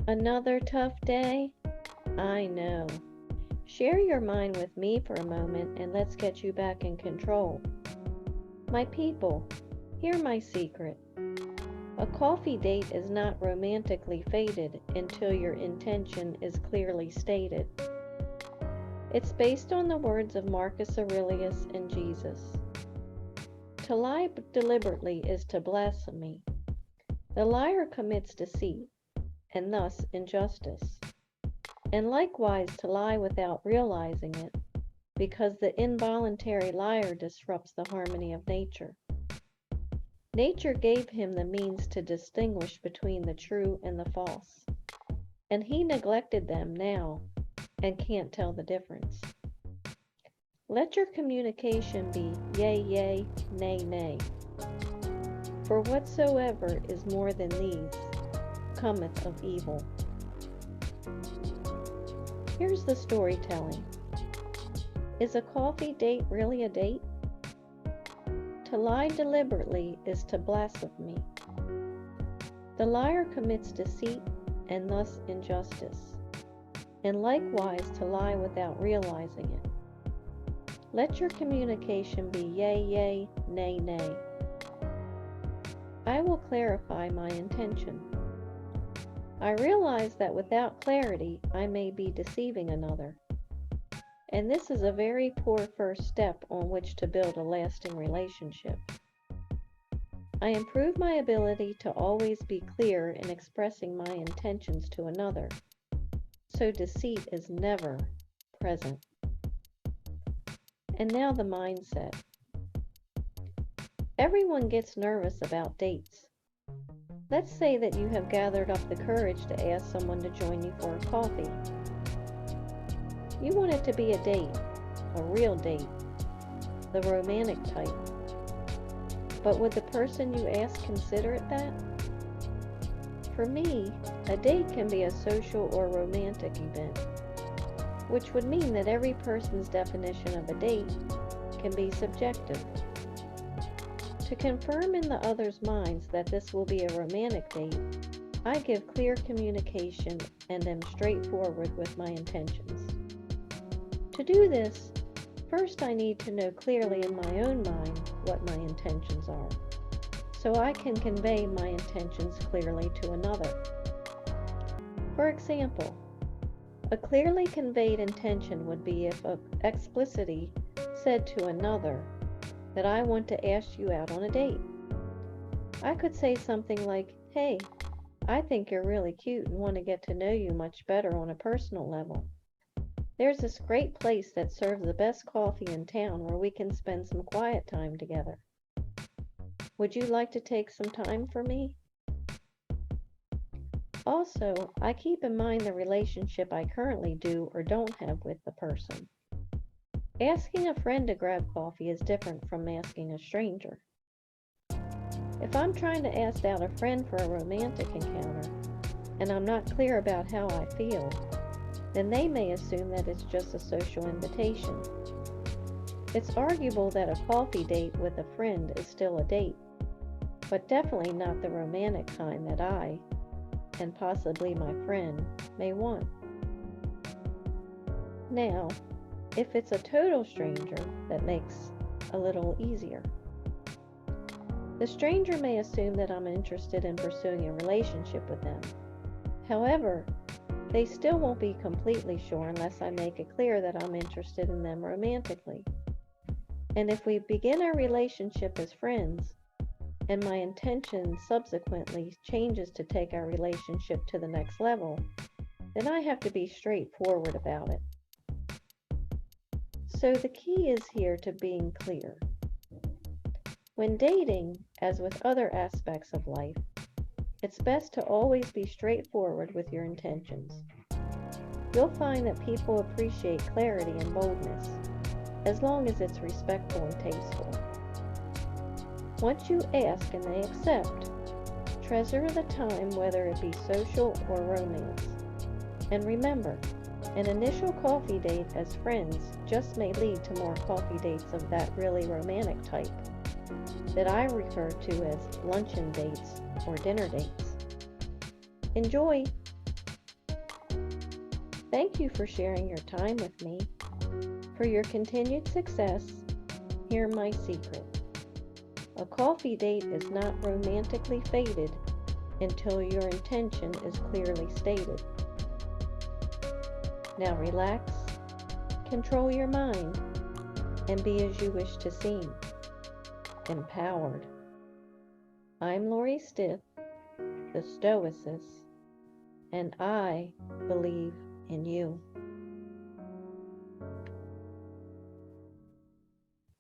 Another tough day? I know. Share your mind with me for a moment and let's get you back in control. My people, hear my secret. A coffee date is not romantically fated until your intention is clearly stated. It's based on the words of Marcus Aurelius and Jesus. To lie deliberately is to blaspheme. The liar commits deceit, and thus injustice. And likewise to lie without realizing it, because the involuntary liar disrupts the harmony of nature. Nature gave him the means to distinguish between the true and the false, and he neglected them now and can't tell the difference. Let your communication be yea, yea, nay, nay. For whatsoever is more than these cometh of evil. Here's the storytelling. Is a coffee date really a date? To lie deliberately is to blaspheme. The liar commits deceit and thus injustice, and likewise to lie without realizing it. Let your communication be yea, yea, nay, nay. I will clarify my intention. I realize that without clarity, I may be deceiving another. And this is a very poor first step on which to build a lasting relationship. I improve my ability to always be clear in expressing my intentions to another, so deceit is never present. And now the mindset. Everyone gets nervous about dates. Let's say that you have gathered up the courage to ask someone to join you for a coffee. You want it to be a date, a real date, the romantic type. But would the person you ask consider it that? For me, a date can be a social or romantic event, which would mean that every person's definition of a date can be subjective. To confirm in the other's minds that this will be a romantic date, I give clear communication and am straightforward with my intentions. To do this, first I need to know clearly in my own mind what my intentions are, so I can convey my intentions clearly to another. For example, a clearly conveyed intention would be if explicitly said to another that I want to ask you out on a date. I could say something like, hey, I think you're really cute and want to get to know you much better on a personal level. There's this great place that serves the best coffee in town where we can spend some quiet time together. Would you like to take some time for me? Also, I keep in mind the relationship I currently do or don't have with the person. Asking a friend to grab coffee is different from asking a stranger. If I'm trying to ask out a friend for a romantic encounter, and I'm not clear about how I feel, then they may assume that it's just a social invitation. It's arguable that a coffee date with a friend is still a date, but definitely not the romantic kind that I, and possibly my friend, may want. Now, if it's a total stranger, that makes a little easier. The stranger may assume that I'm interested in pursuing a relationship with them. However, they still won't be completely sure unless I make it clear that I'm interested in them romantically. And if we begin our relationship as friends, and my intention subsequently changes to take our relationship to the next level, then I have to be straightforward about it. So the key is here to being clear. When dating, as with other aspects of life, it's best to always be straightforward with your intentions. You'll find that people appreciate clarity and boldness, as long as it's respectful and tasteful. Once you ask and they accept, treasure the time, whether it be social or romance. And remember, an initial coffee date as friends just may lead to more coffee dates of that really romantic type that I refer to as luncheon dates or dinner dates. Enjoy! Thank you for sharing your time with me. For your continued success, hear my secret. A coffee date is not romantically fated until your intention is clearly stated. Now relax, control your mind, and be as you wish to seem, empowered. I'm Lori Stith, the Stoicess, and I believe in you.